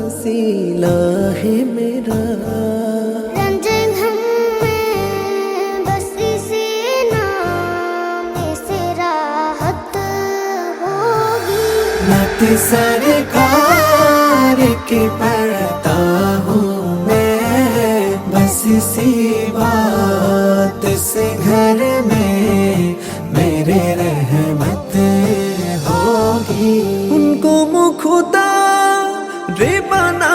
वसीला है मेरा। रंजन हमें बस इसी नाम से राहत होगी। नत सरकार की पढ़ता हूँ मैं, बस इसी बात से घर में मेरे रहमत होगी। उनको मुखुदा रे बना